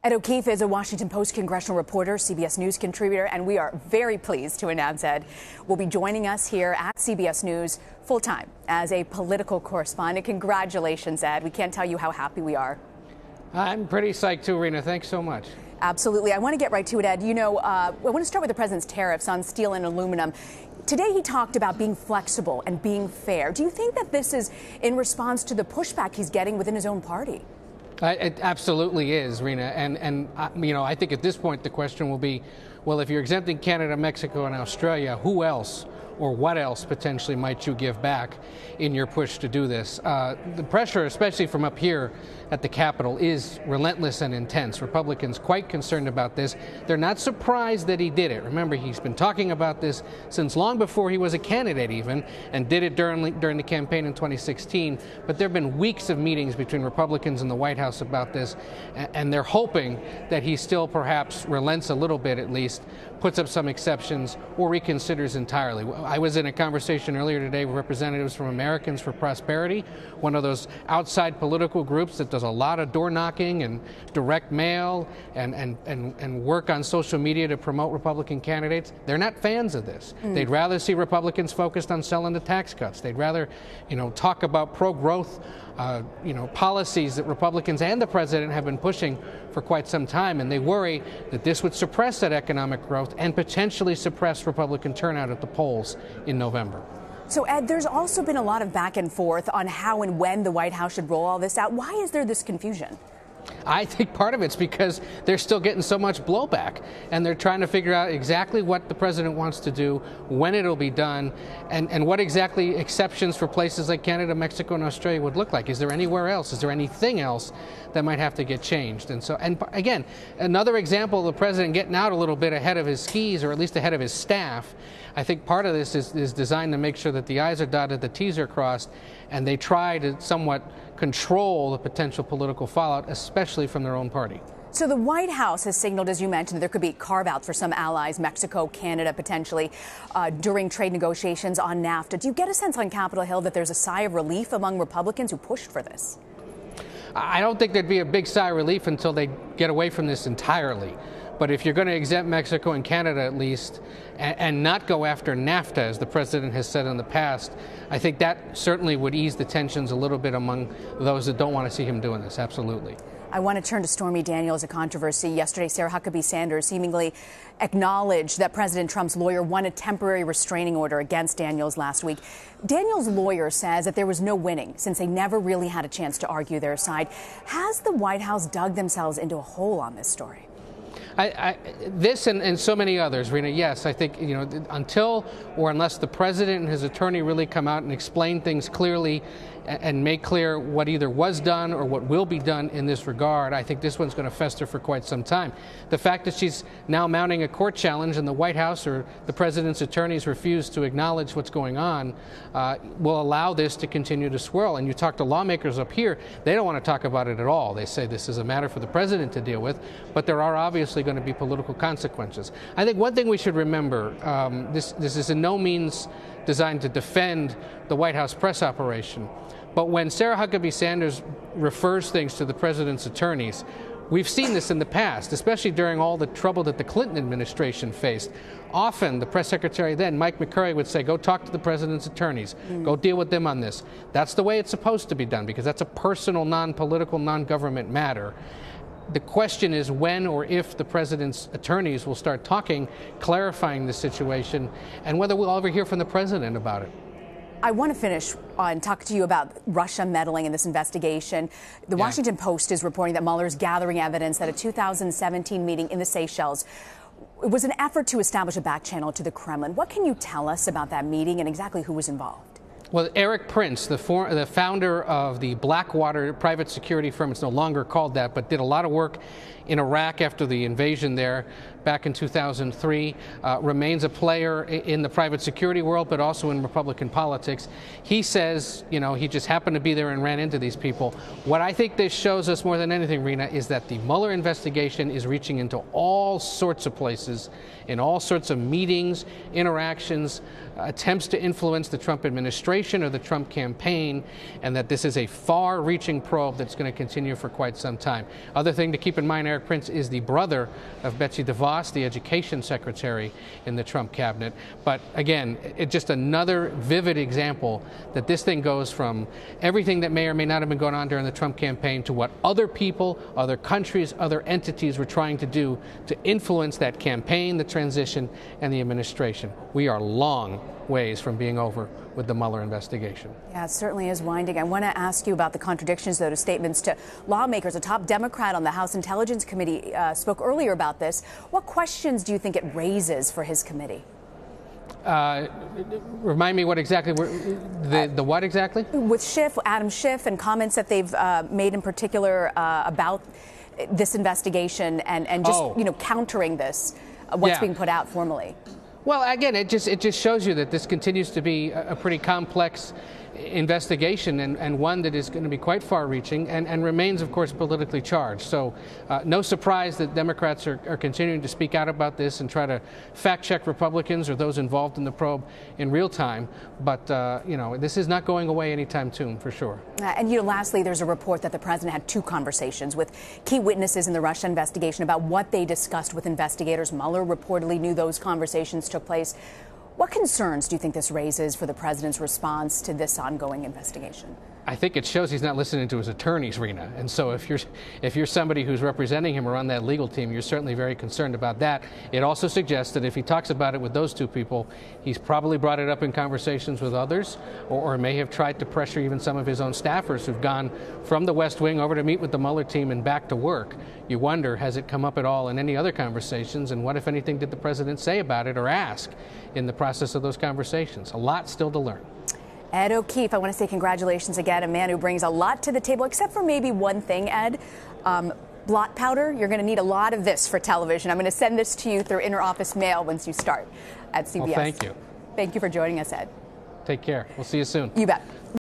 Ed O'Keefe is a Washington Post congressional reporter, CBS News contributor, and we are very pleased to announce Ed will be joining us here at CBS News full-time as a political correspondent. Congratulations, Ed. We can't tell you how happy we are. I'm pretty psyched too, Rena. Thanks so much. Absolutely. I want to get right to it, Ed. You know, I want to start with the president's tariffs on steel and aluminum. Today he talked about being flexible and being fair. Do you think that this is in response to the pushback he's getting within his own party? It absolutely is, Rena. And you know, I think at this point the question will be, well, if you're exempting Canada, Mexico, and Australia, who else or what else potentially might you give back in your push to do this? The pressure, especially from up here at the Capitol, is relentless and intense. Republicans quite concerned about this. They're not surprised that he did it. Remember, he's been talking about this since long before he was a candidate even, and did it during the campaign in 2016. But there have been weeks of meetings between Republicans and the White House about this, and they're hoping that he still perhaps relents a little bit at least, puts up some exceptions, or reconsiders entirely. I was in a conversation earlier today with representatives from Americans for Prosperity, one of those outside political groups that does a lot of door knocking and direct mail and work on social media to promote Republican candidates. They're not fans of this. They'd rather see Republicans focused on selling the tax cuts. They'd rather, talk about pro-growth, policies that Republicans and the president have been pushing for quite some time, and they worry that this would suppress that economic growth and potentially suppress Republican turnout at the polls in November. So, Ed, there's also been a lot of back and forth on how and when the White House should roll all this out. Why is there this confusion? I think part of it's because they're still getting so much blowback, and they're trying to figure out exactly what the president wants to do, when it'll be done, and what exactly exceptions for places like Canada, Mexico, and Australia would look like. Is there anywhere else? Is there anything else that might have to get changed? And again, another example of the president getting out a little bit ahead of his skis, or at least ahead of his staff. I think part of this is designed to make sure that the I's are dotted, the T's are crossed, and they try to somewhat control the potential political fallout, especially from their own party. So the White House has signaled, as you mentioned, that there could be carve-outs for some allies, Mexico, Canada, potentially, during trade negotiations on NAFTA. Do you get a sense on Capitol Hill that there's a sigh of relief among Republicans who pushed for this? I don't think there'd be a big sigh of relief until they get away from this entirely. But if you're going to exempt Mexico and Canada at least, and not go after NAFTA, as the president has said in the past, I think that certainly would ease the tensions a little bit among those that don't want to see him doing this. Absolutely. I want to turn to Stormy Daniels, a controversy. Yesterday, Sarah Huckabee Sanders seemingly acknowledged that President Trump's lawyer won a temporary restraining order against Daniels last week. Daniels' lawyer says that there was no winning since they never really had a chance to argue their side. Has the White House dug themselves into a hole on this story? This and so many others, Rena, yes, I think, until or unless the president and his attorney really come out and explain things clearly and make clear what either was done or what will be done in this regard, I think this one's going to fester for quite some time. The fact that she's now mounting a court challenge and the White House or the president's attorneys refuse to acknowledge what's going on will allow this to continue to swirl. And you talk to lawmakers up here, they don't want to talk about it at all. They say this is a matter for the president to deal with, but there are obviously going to be political consequences. I think one thing we should remember, this is in no means designed to defend the White House press operation, but when Sarah Huckabee Sanders refers things to the president's attorneys, we've seen this in the past, especially during all the trouble that the Clinton administration faced. Often the press secretary then, Mike McCurry, would say, go talk to the president's attorneys, go deal with them on this. That's the way it's supposed to be done, because that's a personal, non-political, non-government matter. The question is when or if the president's attorneys will start talking, clarifying the situation, and whether we'll ever hear from the president about it. I want to finish and talk to you about Russia meddling in this investigation. The Washington Post is reporting that Mueller is gathering evidence that a 2017 meeting in the Seychelles was an effort to establish a back channel to the Kremlin. What can you tell us about that meeting and exactly who was involved? Well, Eric Prince, the founder of the Blackwater private security firm, it's no longer called that, but did a lot of work in Iraq after the invasion there back in 2003, remains a player in the private security world, but also in Republican politics. He says, he just happened to be there and ran into these people. What I think this shows us more than anything, Rena, is that the Mueller investigation is reaching into all sorts of places, in all sorts of meetings, interactions, attempts to influence the Trump administration. administration or the Trump campaign, and that this is a far-reaching probe that's going to continue for quite some time. Other thing to keep in mind, Eric Prince is the brother of Betsy DeVos, the education secretary in the Trump cabinet. But again, it's just another vivid example that this thing goes from everything that may or may not have been going on during the Trump campaign to what other people, other countries, other entities were trying to do to influence that campaign, the transition, and the administration. We are long ways from being over with the Mueller investigation. Yeah, it certainly is winding. I want to ask you about the contradictions, though, to statements to lawmakers. A top Democrat on the House Intelligence Committee spoke earlier about this. What questions do you think it raises for his committee? Remind me what exactly, the what exactly? With Schiff, Adam Schiff, and comments that they've made in particular about this investigation and just, countering this, what's being put out formally. Well, again, it just shows you that this continues to be a pretty complex investigation and one that is going to be quite far-reaching and remains, of course, politically charged. So no surprise that Democrats are continuing to speak out about this and try to fact-check Republicans or those involved in the probe in real time. But, this is not going away anytime soon, for sure. And, lastly, there's a report that the president had 2 conversations with key witnesses in the Russia investigation about what they discussed with investigators. Mueller reportedly knew those conversations took place. What concerns do you think this raises for the president's response to this ongoing investigation? I think it shows he's not listening to his attorneys, Rena. And so if you're somebody who's representing him or on that legal team, you're certainly very concerned about that. It also suggests that if he talks about it with those 2 people, he's probably brought it up in conversations with others, or may have tried to pressure even some of his own staffers who've gone from the West Wing over to meet with the Mueller team and back to work. You wonder, has it come up at all in any other conversations? And what, if anything, did the president say about it or ask in the process of those conversations? A lot still to learn. Ed O'Keefe, I want to say congratulations again, a man who brings a lot to the table, except for maybe one thing, Ed. Blot powder. You're going to need a lot of this for television. I'm going to send this to you through inter-office mail once you start at CBS. Well, thank you. Thank you for joining us, Ed. Take care. We'll see you soon. You bet.